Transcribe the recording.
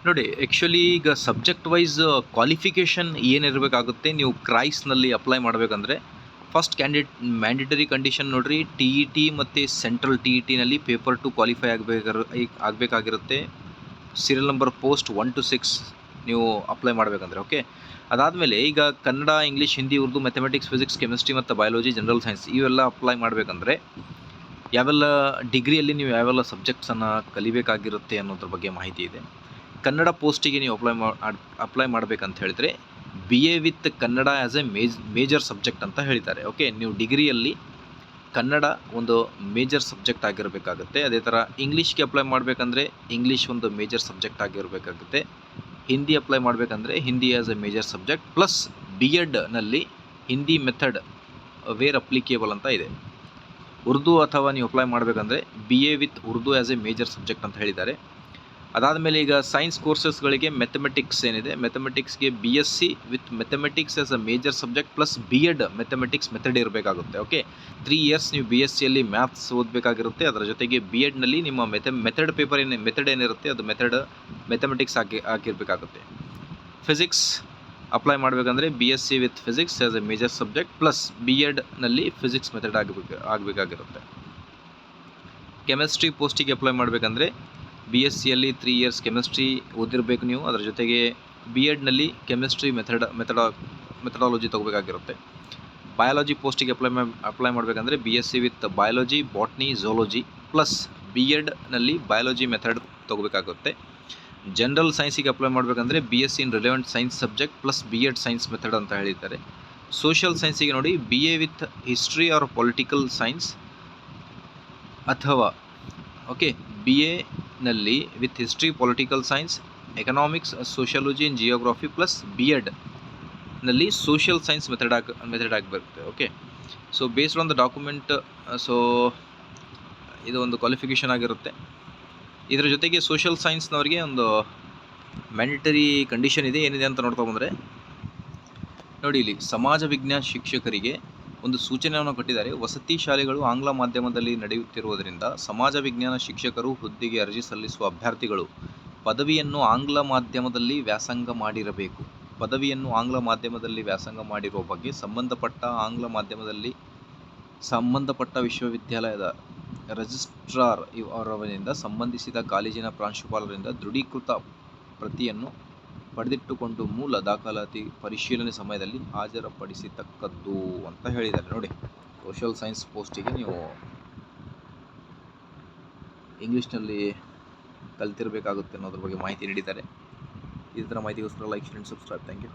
ನೋಡಿ, ಆ್ಯಕ್ಚುಲಿ ಈಗ subject wise qualification ಏನಿರಬೇಕಾಗುತ್ತೆ ನೀವು ಕ್ರೈಸ್ನಲ್ಲಿ ಅಪ್ಲೈ ಮಾಡಬೇಕಂದ್ರೆ, ಫಸ್ಟ್ ಮ್ಯಾಂಡೇಟರಿ ಕಂಡೀಷನ್ ನೋಡಿರಿ, ಟಿ ಇ ಟಿ ಮತ್ತು ಸೆಂಟ್ರಲ್ ಟಿ ಇ ಟಿನಲ್ಲಿ ಪೇಪರ್ 2 ಕ್ವಾಲಿಫೈ ಆಗಬೇಕಾಗಿರುತ್ತೆ. ಸೀರಿಯಲ್ ನಂಬರ್ ಪೋಸ್ಟ್ 1 to 6 ನೀವು ಅಪ್ಲೈ ಮಾಡಬೇಕಂದ್ರೆ. ಓಕೆ, ಅದಾದಮೇಲೆ ಈಗ Kannada, English, Hindi, Urdu, mathematics, physics, chemistry ಮತ್ತು ಬಯಾಲಜಿ, ಜನರಲ್ ಸೈನ್ಸ್ ಇವೆಲ್ಲ ಅಪ್ಲೈ ಮಾಡಬೇಕಂದ್ರೆ ಯಾವೆಲ್ಲ ಡಿಗ್ರಿಯಲ್ಲಿ ನೀವು ಯಾವೆಲ್ಲ ಸಬ್ಜೆಕ್ಟ್ಸನ್ನು ಕಲಿಬೇಕಾಗಿರುತ್ತೆ ಅನ್ನೋದ್ರ ಬಗ್ಗೆ ಮಾಹಿತಿ ಇದೆ. ಕನ್ನಡ ಪೋಸ್ಟಿಗೆ ನೀವು ಅಪ್ಲೈ ಮಾಡಬೇಕಂತ ಹೇಳಿದರೆ B A with Kannada as a major subject ಅಂತ ಹೇಳ್ತಾರೆ. ಓಕೆ, ನೀವು ಡಿಗ್ರಿಯಲ್ಲಿ ಕನ್ನಡ ಒಂದು ಮೇಜರ್ ಸಬ್ಜೆಕ್ಟ್ ಆಗಿರಬೇಕಾಗುತ್ತೆ. ಅದೇ ಥರ ಇಂಗ್ಲೀಷ್ಗೆ ಅಪ್ಲೈ ಮಾಡಬೇಕಂದ್ರೆ ಇಂಗ್ಲೀಷ್ ಒಂದು ಮೇಜರ್ ಸಬ್ಜೆಕ್ಟ್ ಆಗಿರಬೇಕಾಗುತ್ತೆ. ಹಿಂದಿ ಅಪ್ಲೈ ಮಾಡಬೇಕಂದ್ರೆ Hindi as a major subject plus B ಎಡ್ನಲ್ಲಿ ಹಿಂದಿ ಮೆಥಡ್ ವೇರ್ ಅಪ್ಲಿಕೇಬಲ್ ಅಂತ ಇದೆ. ಉರ್ದು ಅಥವಾ ನೀವು ಅಪ್ಲೈ ಮಾಡಬೇಕಂದ್ರೆ B A with Urdu as a major subject ಅಂತ ಹೇಳಿದ್ದಾರೆ. ಅದಾದಮೇಲೆ ಈಗ ಸೈನ್ಸ್ ಕೋರ್ಸಸ್ಗಳಿಗೆ ಮೆಥಮೆಟಿಕ್ಸ್ ಏನಿದೆ, ಮೆಥಮೆಟಿಕ್ಸ್ಗೆ B S C with mathematics as a major subject plus B Ed mathematics method ಇರಬೇಕಾಗುತ್ತೆ. ಓಕೆ, 3 years ನೀವು ಬಿ ಎಸ್ ಸಿಯಲ್ಲಿ ಮ್ಯಾಥ್ಸ್ ಓದಬೇಕಾಗಿರುತ್ತೆ. ಅದರ ಜೊತೆಗೆ ಬಿ ಎಡ್ನಲ್ಲಿ ನಿಮ್ಮ ಮೆಥಡ್ ಪೇಪರ್ ಮೆಥಡ್ ಏನಿರುತ್ತೆ ಅದು ಮೆಥಮೆಟಿಕ್ಸ್ ಆಗಿರಬೇಕಾಗುತ್ತೆ. ಫಿಸಿಕ್ಸ್ ಅಪ್ಲೈ ಮಾಡಬೇಕಂದ್ರೆ B S C with physics as a major subject plus B ಎಡ್ನಲ್ಲಿ ಫಿಸಿಕ್ಸ್ ಮೆಥಡ್ ಆಗಬೇಕಾಗಿರುತ್ತೆ. ಕೆಮಿಸ್ಟ್ರಿ ಪೋಸ್ಟಿಗೆ ಅಪ್ಲೈ ಮಾಡಬೇಕಂದ್ರೆ ಬಿ ಎಸ್ ಸಿಯಲ್ಲಿ 3 years ಕೆಮಿಸ್ಟ್ರಿ ಓದಿರಬೇಕು ನೀವು. ಅದರ ಜೊತೆಗೆ ಬಿ ಎಡ್ನಲ್ಲಿ ಕೆಮಿಸ್ಟ್ರಿ ಮೆಥಡಾಲಜಿ ತೊಗೋಬೇಕಾಗಿರುತ್ತೆ. ಬಯಾಲಜಿ ಪೋಸ್ಟಿಗೆ ಅಪ್ಲೈ ಮಾಡಬೇಕಂದ್ರೆ B S C with biology, botany, zoology plus B ಎಡ್ನಲ್ಲಿ ಬಯಾಲಜಿ ಮೆಥಡ್ ತೊಗೋಬೇಕಾಗುತ್ತೆ. ಜನರಲ್ ಸೈನ್ಸಿಗೆ ಅಪ್ಲೈ ಮಾಡಬೇಕಂದ್ರೆ B S C in relevant science subject plus B Ed science method ಅಂತ ಹೇಳಿದ್ದಾರೆ. ಸೋಷಿಯಲ್ ಸೈನ್ಸಿಗೆ ನೋಡಿ B A with history or political science ಅಥವಾ okay B ಎನಲ್ಲಿ with history, political science, economics, sociology and geography plus B ಎಡ್ನಲ್ಲಿ social science method ಆಗಿಬರುತ್ತೆ. Okay, so based on the document, so ಇದು ಒಂದು ಕ್ವಾಲಿಫಿಕೇಷನ್ ಆಗಿರುತ್ತೆ. ಇದರ ಜೊತೆಗೆ ಸೋಷಿಯಲ್ ಸೈನ್ಸ್ನವರಿಗೆ ಒಂದು ಮ್ಯಾಂಡೇಟರಿ ಕಂಡೀಷನ್ ಇದೆ. ಏನಿದೆ ಅಂತ ನೋಡ್ತಾ ಬಂದರೆ ನೋಡಿ, ಇಲ್ಲಿ ಸಮಾಜ ವಿಜ್ಞಾನ ಶಿಕ್ಷಕರಿಗೆ ಒಂದು ಸೂಚನೆಯನ್ನು ಕೊಟ್ಟಿದ್ದಾರೆ. ವಸತಿ ಶಾಲೆಗಳು ಆಂಗ್ಲ ಮಾಧ್ಯಮದಲ್ಲಿ ನಡೆಯುತ್ತಿರುವುದರಿಂದ ಸಮಾಜ ವಿಜ್ಞಾನ ಶಿಕ್ಷಕರು ಹುದ್ದೆಗೆ ಅರ್ಜಿ ಸಲ್ಲಿಸುವ ಅಭ್ಯರ್ಥಿಗಳು ಪದವಿಯನ್ನು ಆಂಗ್ಲ ಮಾಧ್ಯಮದಲ್ಲಿ ವ್ಯಾಸಂಗ ಮಾಡಿರಬೇಕು. ಪದವಿಯನ್ನು ಆಂಗ್ಲ ಮಾಧ್ಯಮದಲ್ಲಿ ವ್ಯಾಸಂಗ ಮಾಡಿರುವ ಬಗ್ಗೆ ಸಂಬಂಧಪಟ್ಟ ವಿಶ್ವವಿದ್ಯಾಲಯದ ರಿಜಿಸ್ಟ್ರಾರ್ ಅವರವರಿಂದ ಸಂಬಂಧಿಸಿದ ಕಾಲೇಜಿನ ಪ್ರಾಂಶುಪಾಲರಿಂದ ದೃಢೀಕೃತ ಪ್ರತಿಯನ್ನು ಪಡೆದಿಟ್ಟುಕೊಂಡು ಮೂಲ ದಾಖಲಾತಿ ಪರಿಶೀಲನೆ ಸಮಯದಲ್ಲಿ ಹಾಜರುಪಡಿಸತಕ್ಕದ್ದು ಅಂತ ಹೇಳಿದ್ದಾರೆ. ನೋಡಿ, ಸೋಷಿಯಲ್ ಸೈನ್ಸ್ ಪೋಸ್ಟಿಗೆ ನೀವು ಇಂಗ್ಲೀಷ್ನಲ್ಲಿ ಕಲಿತಿರಬೇಕಾಗುತ್ತೆ ಅನ್ನೋದ್ರ ಬಗ್ಗೆ ಮಾಹಿತಿ ನೀಡಿದ್ದಾರೆ. ಇದೇ ಥರ ಮಾಹಿತಿಗೋಸ್ಕರ like, share and subscribe. Thank you.